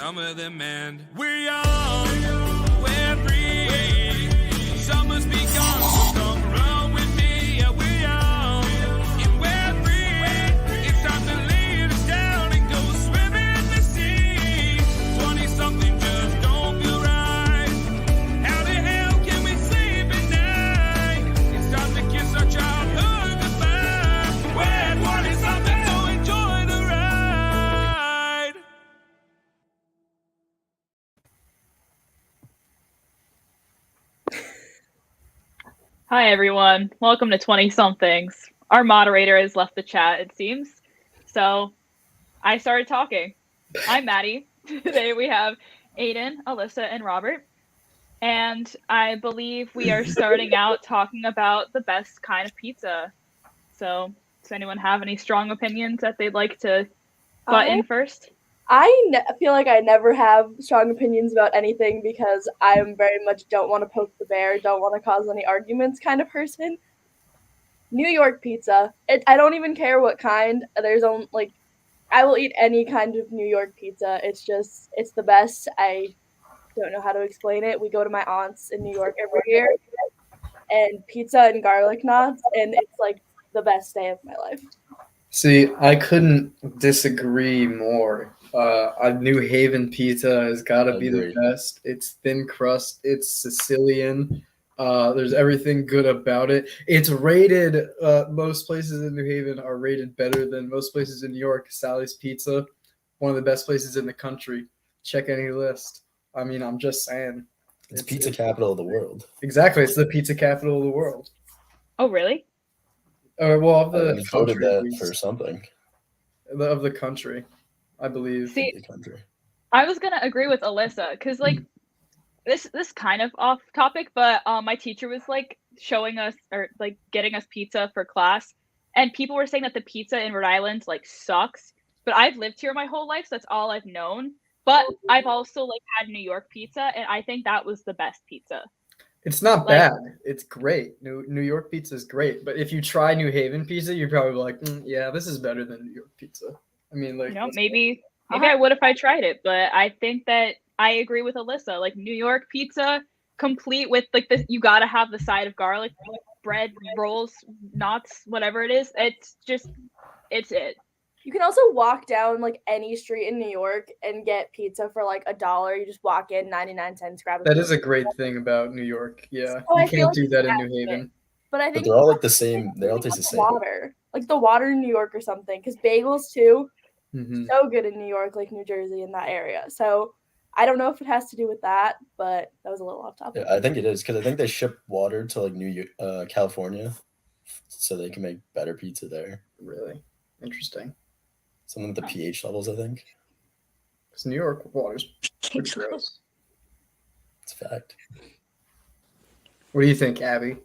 some of them end. We're young, we're free. Summer's begun, so come run with me. Yeah, we're young and we're free. It's time to lay us down and go swim in the sea. 20-something just don't feel right. How the hell can we sleep at night? It's time to kiss our childhood goodbye. We're 20-something, so enjoy the ride. Hi everyone, welcome to 20-somethings. Our moderator has left the chat, it seems. So I started talking. I'm Maddie. Today we have Aiden, Alyssa, and Robert. And I believe we are starting out talking about the best kind of pizza. So does anyone have any strong opinions that they'd like to butt in first? Feel like I never have strong opinions about anything because I am very much don't want to poke the bear, don't want to cause any arguments kind of person. New York pizza. I don't even care what kind. I will eat any kind of New York pizza. It's the best. I don't know how to explain it. We go to my aunt's in New York every year, and pizza and garlic knots, and it's like the best day of my life. See, I couldn't disagree more. New Haven pizza has got to be the best. It's thin crust. It's Sicilian. There's everything good about it. It's rated. Most places in New Haven are rated better than most places in New York. Sally's Pizza, one of the best places in the country. Check any list. I mean, I'm just saying. It's pizza capital of the world. Exactly. It's the pizza capital of the world. Oh, really? Well, of the we voted that for something. Of the country, I believe. See, the country. I was gonna agree with Alyssa because like this kind of off topic, but my teacher was like showing us or like getting us pizza for class, and people were saying that the pizza in Rhode Island like sucks. But I've lived here my whole life, so that's all I've known. But I've also like had New York pizza, and I think that was the best pizza. It's not bad. It's great. New York pizza is great. But if you try New Haven pizza, you're probably like, yeah, this is better than New York pizza. I mean, like, maybe I would if I tried it. But I think that I agree with Alyssa. Like New York pizza, complete with like this, you gotta have the side of garlic bread, rolls, knots, whatever it is. It's it. You can also walk down like any street in New York and get pizza for like $1. You just walk in, 99 cents, grab it. That is a great thing about New York. Yeah, you can't do that in New Haven. But I think they're all like the same. They all taste the same. Water, like the water in New York or something, because bagels too, Mm-hmm. so good in New York, like New Jersey, in that area. So I don't know if it has to do with that, but that was a little off topic. Yeah, I think it is because I think they ship water to like California, so they can make better pizza there. Really interesting. Something with the pH levels, I think. Because New York water's pretty gross. It's a fact. What do you think, Abby?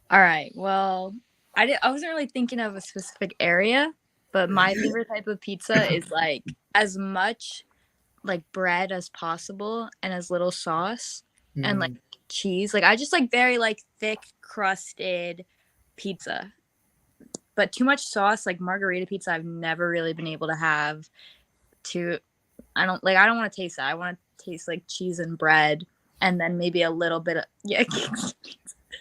All right. Well, I wasn't really thinking of a specific area, but my favorite type of pizza is like as much like bread as possible and as little sauce and like cheese. Like I just like very like thick crusted pizza. But too much sauce, like margarita pizza, I've never really been able to have. I don't want to taste that. I want to taste like cheese and bread, and then maybe a little bit of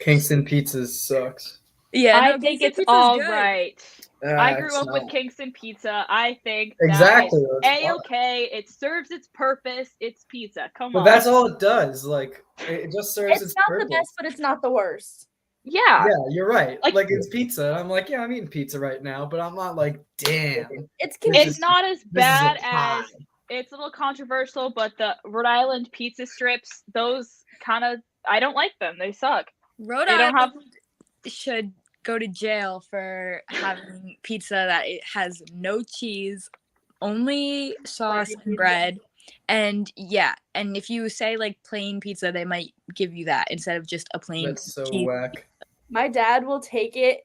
Kingston pizza sucks. Yeah, I think it's all right. I grew up with Kingston pizza. I think exactly A-okay. It serves its purpose. It's pizza. Come on. But that's all it does. Like it just serves its purpose. It's not the best, but it's not the worst. Yeah. Yeah, you're right. Like it's pizza. I'm like, yeah, I'm eating pizza right now, but I'm not like, damn. It's not as bad as it's a little controversial, but the Rhode Island pizza strips, those kind of I don't like them. They suck. Rhode Island should go to jail for having pizza that it has no cheese, only sauce and bread. And and if you say like plain pizza, they might give you that instead of just a plain. That's so whack. My dad will take it,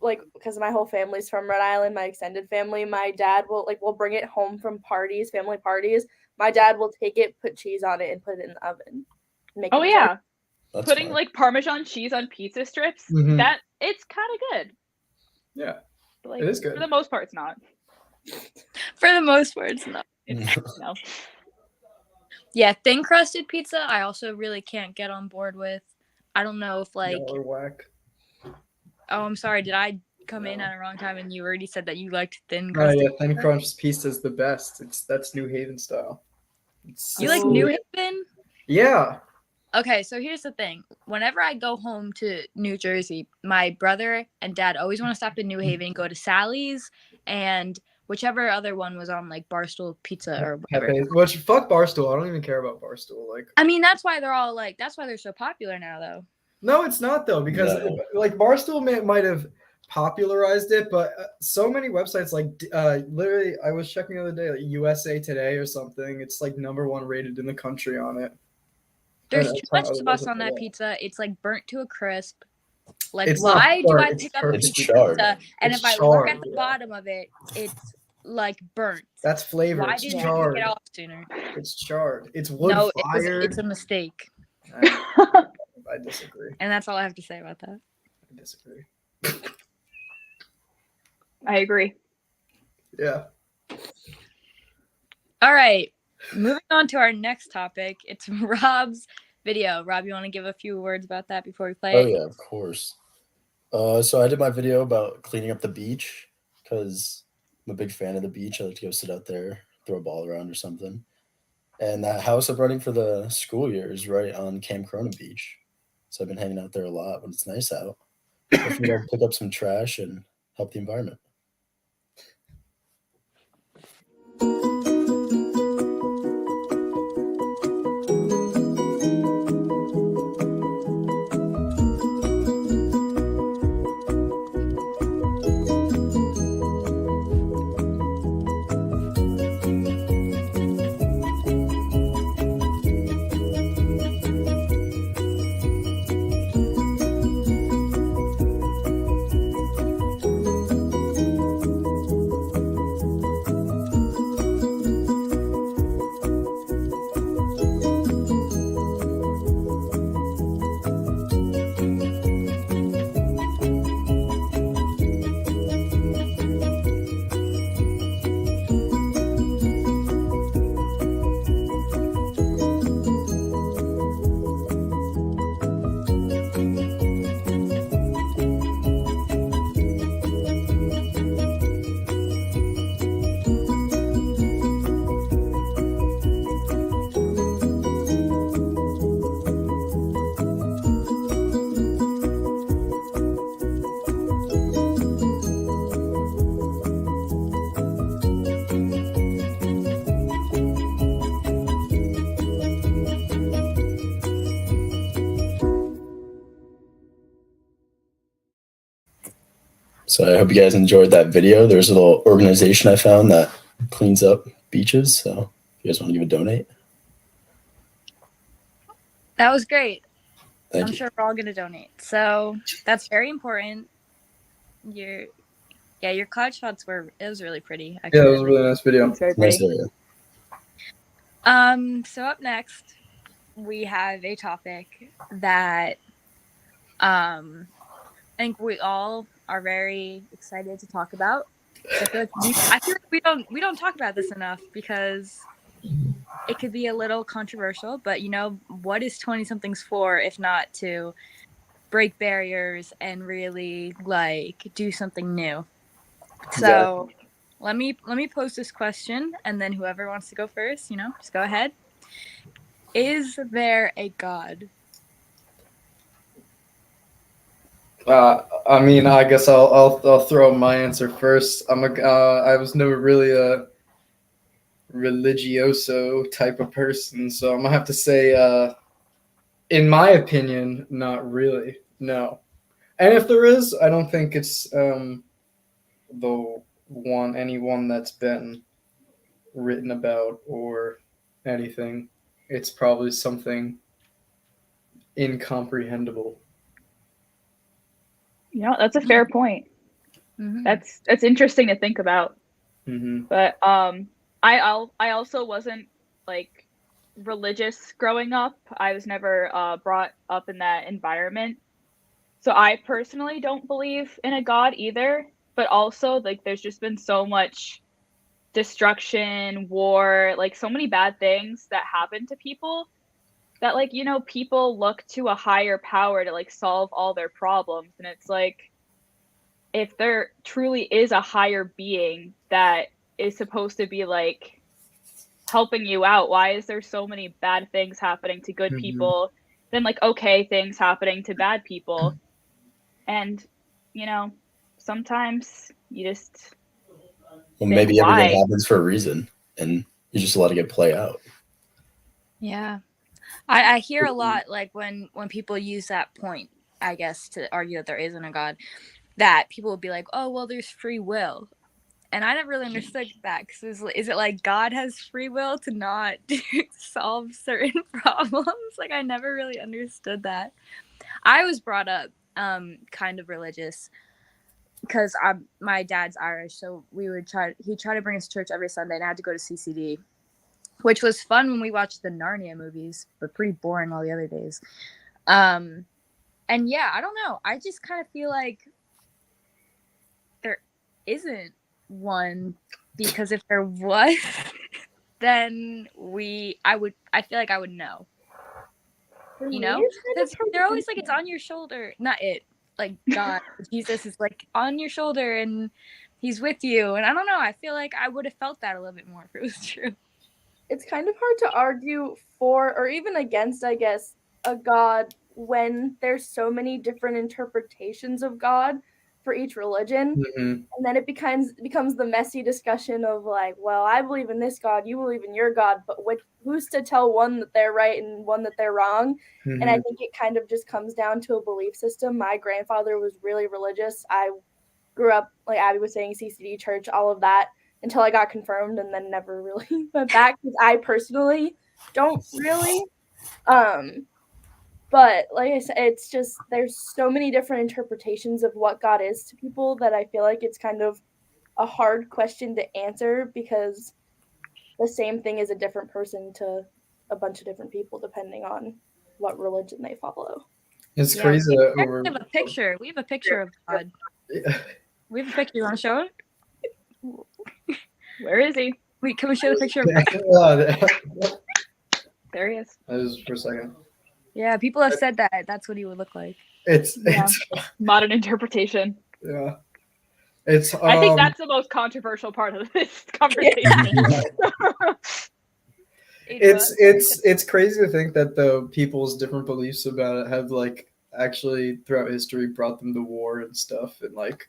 like, because my whole family's from Rhode Island, my extended family. My dad will bring it home from parties, family parties. My dad will take it, put cheese on it, and put it in the oven. Putting fun. Like Parmesan cheese on pizza strips, that it's kind of good. Yeah, but, like, it is good. For the most part, it's not. For the most part, it's not. No. Yeah, thin crusted pizza I also really can't get on board with. I don't know if like Y'all are whack. oh, I'm sorry, did I come in at a wrong time and you already said that you liked thin Oh crusted yeah, thin pizza? crunch pizza is the best. That's New Haven style. It's You like Ooh. New Sicilian. Haven? Yeah. Okay, so here's the thing. Whenever I go home to New Jersey, my brother and dad always want to stop in New Haven and go to Sally's and whichever other one was on like Barstool Pizza or whatever. Pepe. Which fuck Barstool. I don't even care about Barstool. Like, I mean, that's why they're so popular now though. no, it's not though, because No. like Barstool might have popularized it, but so many websites like literally, I was checking the other day, like USA Today or something. It's like #1 rated in the country on it. There's And too it's much not- it sauce wasn't on for that pizza. It's like burnt to a crisp. Like, It's not why do I burnt, it's pick up a charred. It's piece of charred. pizza and It's if I look at charred, the yeah. bottom of it, it's like burnt? That's flavor. Why It's didn't you charred. pick it off sooner? It's charred. It's wood No, fired. it's a mistake. I disagree. And that's all I have to say about that. I disagree. I agree. Yeah. All right. Moving on to our next topic. It's Rob's video. Rob, you want to give a few words about that before we play Oh it? yeah, of course. So I did my video about cleaning up the beach because I'm a big fan of the beach. I like to go sit out there, throw a ball around or something. And that house I'm running for the school year is right on Camp Corona Beach. So I've been hanging out there a lot when it's nice out. Hopefully I'll pick up some trash and help the environment. So I hope you guys enjoyed that video. There's a little organization I found that cleans up beaches. So if you guys want to give a donate, That was great. thank I'm you. sure we're all going to donate. So that's very important. Your college shots it was really pretty. Yeah, it was a really nice video. It's very Nice pretty. area. So up next, we have a topic that I think we all are very excited to talk about. I feel like we don't talk about this enough because it could be a little controversial, but what is 20-somethings for if not to break barriers and really like do something new? So let me pose this question, and then whoever wants to go first, just go ahead. Is there a God? I mean, I guess I'll throw my answer first. I was never really a religioso type of person, so I'm gonna have to say, in my opinion, not really. No, and if there is, I don't think it's the anyone that's been written about or anything. It's probably something incomprehensible. That's a fair point. Mm-hmm. That's interesting to think about. Mm-hmm. But I also wasn't like religious growing up. I was never brought up in that environment. So I personally don't believe in a God either. But also, like, there's just been so much destruction, war, like so many bad things that happen to people that, like, you know, people look to a higher power to like solve all their problems. And it's like, if there truly is a higher being that is supposed to be like helping you out, why is there so many bad things happening to good people, then like okay things happening to bad people? And you know, sometimes you just Well, think, maybe everything why? happens for a reason, and you just let it play out. Yeah. I hear a lot, like when people use that point, I guess, to argue that there isn't a God, that people will be like, oh, well, there's free will. And I never really understood that, because is it like God has free will to not solve certain problems? Like, I never really understood that. I was brought up kind of religious because my dad's Irish, so he tried to bring us to church every Sunday, and I had to go to CCD, which was fun when we watched the Narnia movies, but pretty boring all the other days. And yeah, I don't know. I just kind of feel like there isn't one, because if there was, then I feel like I would know. For You me, know? it's kind Because of hard they're to always like, it's on your shoulder. Not it. Like God, Jesus is like on your shoulder and he's with you. And I don't know. I feel like I would have felt that a little bit more if it was true. It's kind of hard to argue for or even against, I guess, a God when there's so many different interpretations of God for each religion. Mhm. And then it becomes the messy discussion of like, well, I believe in this God, you believe in your God, but who's to tell one that they're right and one that they're wrong? And I Mhm. think it kind of just comes down to a belief system. My grandfather was really religious. I grew up, like Abby was saying, CCD church, all of that, until I got confirmed and then never really went back because I personally don't really. But like I said, it's just there's so many different interpretations of what God is to people that I feel like it's kind of a hard question to answer because the same thing is a different person to a bunch of different people depending on what religion they follow. It's Yeah, crazy that we over. have a picture. We have a picture of God. Yeah. We have a picture. You want to show it? Where is he? Wait, can we show the picture of God? That There he is. was for a second. Yeah, people have said that that's what he would look like. It's Yeah. it's Modern interpretation. yeah. It's I think that's the most controversial part of this conversation. it's crazy to think that the people's different beliefs about it have like actually throughout history brought them to war and stuff, and like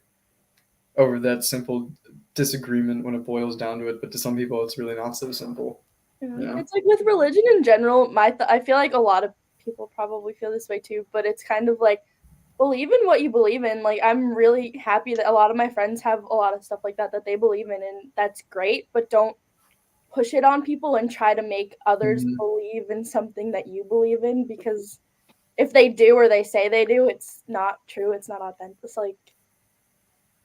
over that simple disagreement when it boils down to it. But to some people, it's really not so simple. Yeah. It's like with religion in general, I feel like a lot of people probably feel this way too, but it's kind of like believe in what you believe in. Like I'm really happy that a lot of my friends have a lot of stuff like that they believe in, and that's great, but don't push it on people and try to make others believe in something that you believe in, because if they do or they say they do, it's not true, it's not authentic. It's like,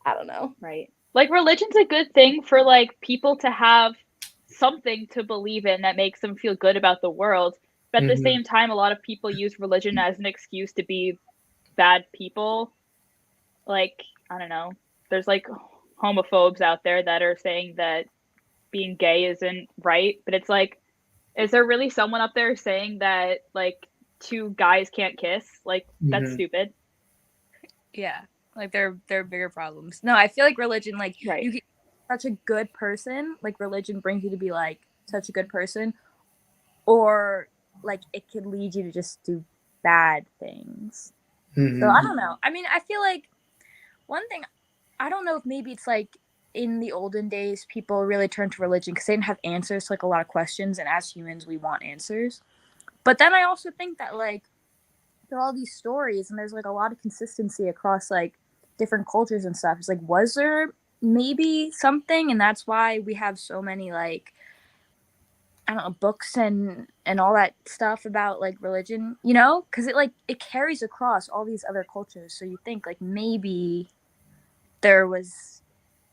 I don't know. Right. Like religion's a good thing for like people to have something to believe in that makes them feel good about the world. But at the same time, a lot of people use religion as an excuse to be bad people. Like, I don't know. There's like homophobes out there that are saying that being gay isn't right, but it's like, is there really someone up there saying that like two guys can't kiss? Like that's stupid. Yeah, like there are bigger problems. No, I feel like religion, like Right. you get such a good person, like religion brings you to be like such a good person, or like it could lead you to just do bad things. So I don't know. I mean, I feel like one thing, I don't know if maybe it's like in the olden days, people really turned to religion because they didn't have answers to like a lot of questions. And as humans, we want answers. But then I also think that like there are all these stories and there's like a lot of consistency across like different cultures and stuff. It's like, was there maybe something? And that's why we have so many like, I don't know, books and all that stuff about like religion, you know, because it carries across all these other cultures. So you think like maybe there was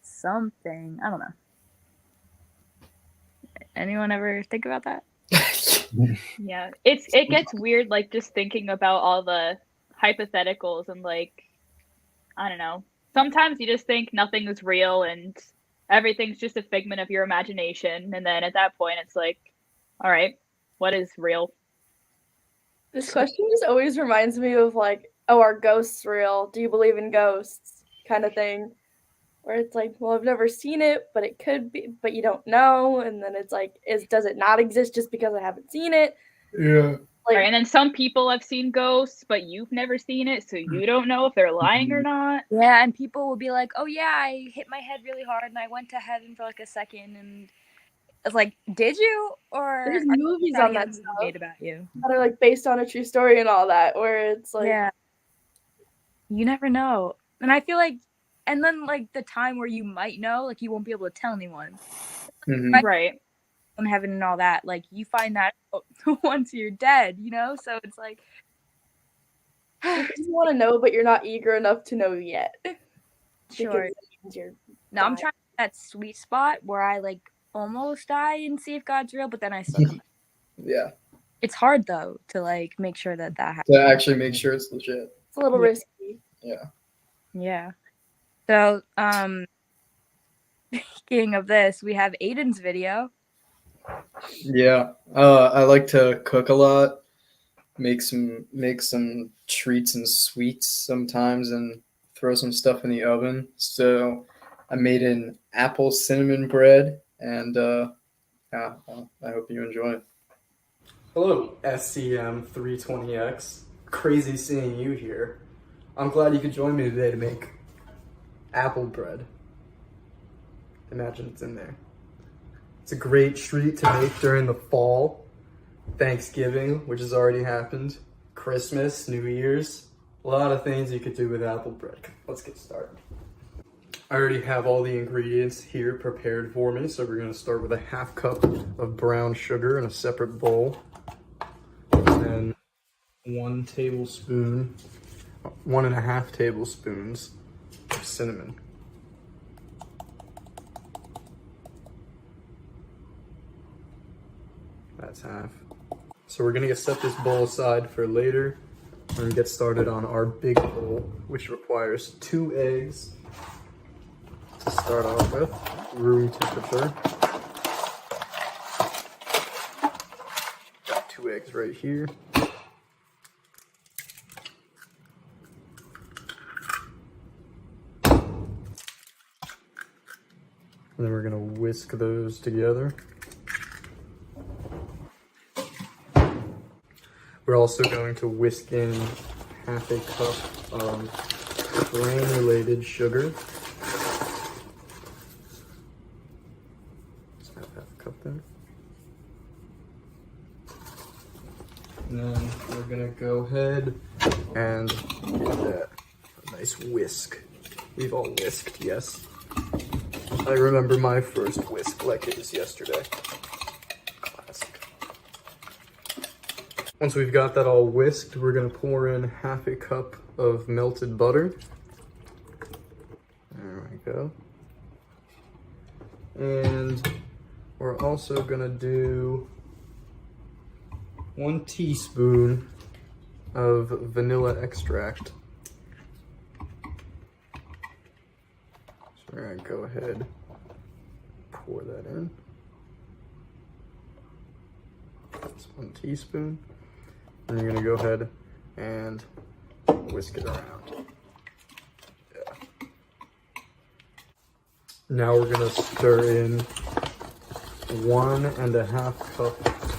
something. I don't know. Anyone ever think about that? Yeah, it gets weird, like just thinking about all the hypotheticals and like, I don't know. Sometimes you just think nothing is real and everything's just a figment of your imagination. And then at that point, it's like, all right, what is real? This question just always reminds me of like, oh, are ghosts real? Do you believe in ghosts? Kind of thing. Where it's like, well, I've never seen it, but it could be, but you don't know. And then it's like, does it not exist just because I haven't seen it? Yeah. Like, Right, and then some people have seen ghosts, but you've never seen it, so you don't know if they're lying or not. Yeah, and people will be like, "Oh yeah, I hit my head really hard and I went to heaven for like a second," and it's like, "Did you?" Or there's are you movies trying on to that get a movie stuff made about you? that are like based on a true story and all that, where it's like, Yeah, you never know. And I feel like, and then like the time where you might know, like you won't be able to tell anyone Mhm. Right. on heaven and all that. Like you find that out once you're dead, you know. So it's like, you just want to know, but you're not eager enough to know yet. sure. Because it means you're No, I'm dying. trying that sweet spot where I like almost die and see if God's real, but then I still come back. Yeah. It's hard though to like make sure that happens. To actually make sure it's legit. It's a little Yeah. risky. Yeah. Yeah. So, speaking of this, we have Aiden's video. Yeah. I like to cook a lot. Make some treats and sweets sometimes, and throw some stuff in the oven. So I made an apple cinnamon bread, and yeah, I hope you enjoy it. Hello, SCM320X. Crazy seeing you here. I'm glad you could join me today to make apple bread. Imagine it's in there. It's a great treat to make during the fall, Thanksgiving, which has already happened, Christmas, New Year's. A lot of things you could do with apple bread. Let's get started. I already have all the ingredients here prepared for me, so we're going to start with a 1/2 cup of brown sugar in a separate bowl. And then 1 tablespoon, 1.5 tablespoons of cinnamon. That's half. So we're gonna set this bowl aside for later and get started on our big bowl, which requires 2 eggs to start off with, room temperature. Got 2 eggs right here. And then we're gonna whisk those together. We're also going to whisk in 1/2 cup of granulated sugar. Just have 1/2 cup there. And then we're gonna go ahead and give that a nice whisk. We've all whisked, yes. I remember my first whisk like it was yesterday. Classic. Once we've got that all whisked, we're gonna pour in 1/2 cup of melted butter. There we go. And we're also gonna do 1 teaspoon of vanilla extract. So we're gonna go ahead, pour that in. That's 1 teaspoon. And you're gonna go ahead and whisk it around. Yeah. Now we're gonna stir in 1.5 cup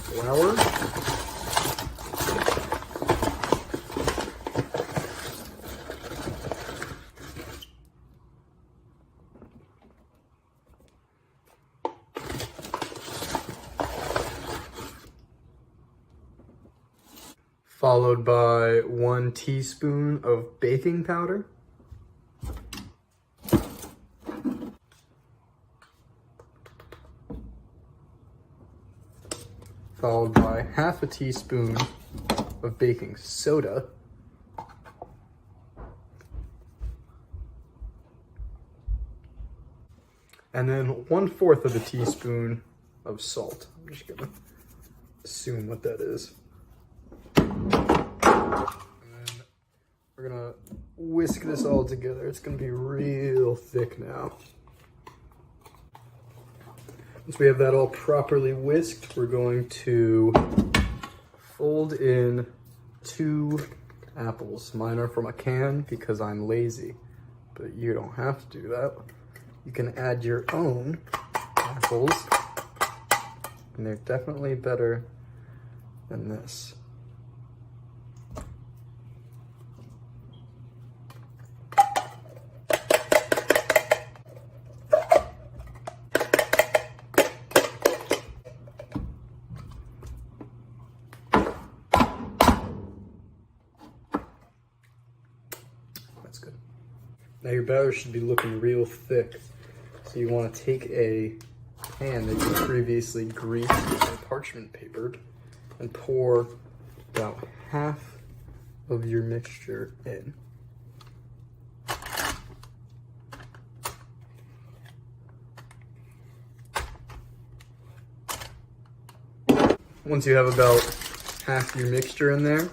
flour. Followed by 1 teaspoon of baking powder. Followed by 1/2 teaspoon of baking soda. And then 1/4 of a teaspoon of salt. I'm just gonna assume what that is. And then we're gonna whisk this all together. It's gonna be real thick now. Once we have that all properly whisked, we're going to fold in 2 apples. Mine are from a can because I'm lazy, but you don't have to do that. You can add your own apples, and they're definitely better than this. That's good. Now your batter should be looking real thick. So you want to take a pan that you previously greased and parchment papered and pour about half of your mixture in. Once you have about half your mixture in there,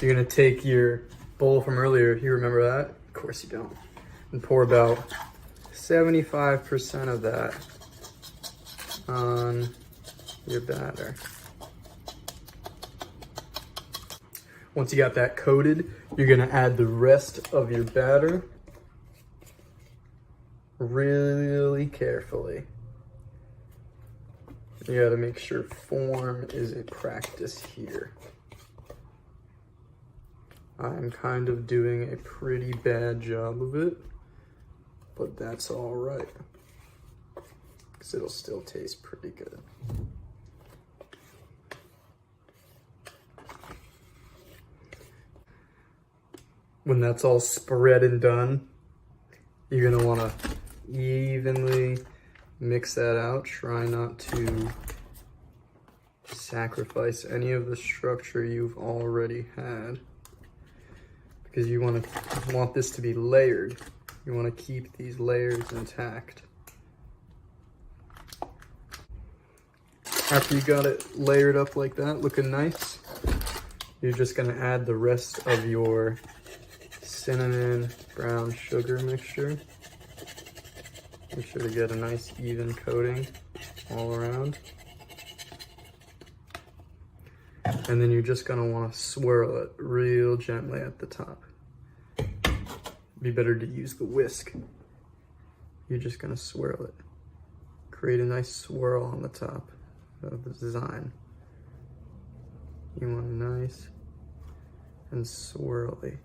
you're going to take your bowl from earlier. You remember that? Of course you don't. And pour about 75% of that on your batter. Once you got that coated, you're gonna add the rest of your batter really carefully. You gotta make sure form is a practice here. I'm kind of doing a pretty bad job of it, but that's all right, because it'll still taste pretty good. When that's all spread and done, you're gonna wanna evenly mix that out. Try not to sacrifice any of the structure you've already had, because you want this to be layered. You want to keep these layers intact. After you got it layered up like that, looking nice, you're just going to add the rest of your cinnamon brown sugar mixture. Make sure to get a nice even coating all around. And then you're just going to want to swirl it real gently at the top. Be better to use the whisk. You're just gonna swirl it. Create a nice swirl on the top of the design. You want it nice and swirly.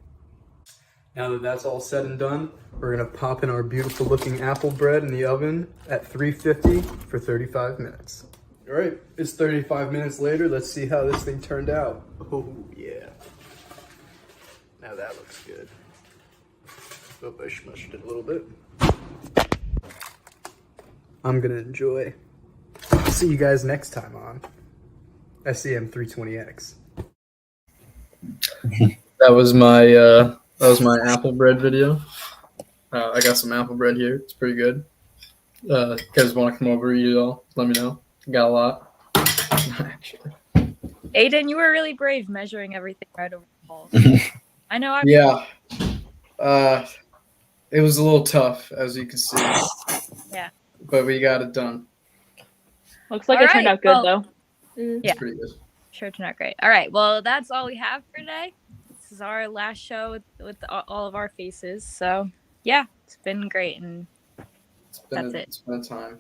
Now that that's all said and done, we're gonna pop in our beautiful looking apple bread in the oven at 350 for 35 minutes. All right, it's 35 minutes later. Let's see how this thing turned out. Oh yeah. Now that looks good. Oh, I smushed it a little bit. I'm gonna enjoy. See you guys next time on SEM320X. That was my apple bread video. I got some apple bread here. It's pretty good. You guys want to come over and eat it all? Let me know. Got a lot. Actually. Aiden, you were really brave measuring everything right over the wall. I know. Yeah. It was a little tough, as you can see. Yeah. But we got it done. Looks like All it turned right, out good, well- though. It's Yeah. pretty good. Sure, turned out great. All right, well, that's all we have for today. This is our last show with all of our faces. So, yeah, it's been great, and that's it. It's been a time.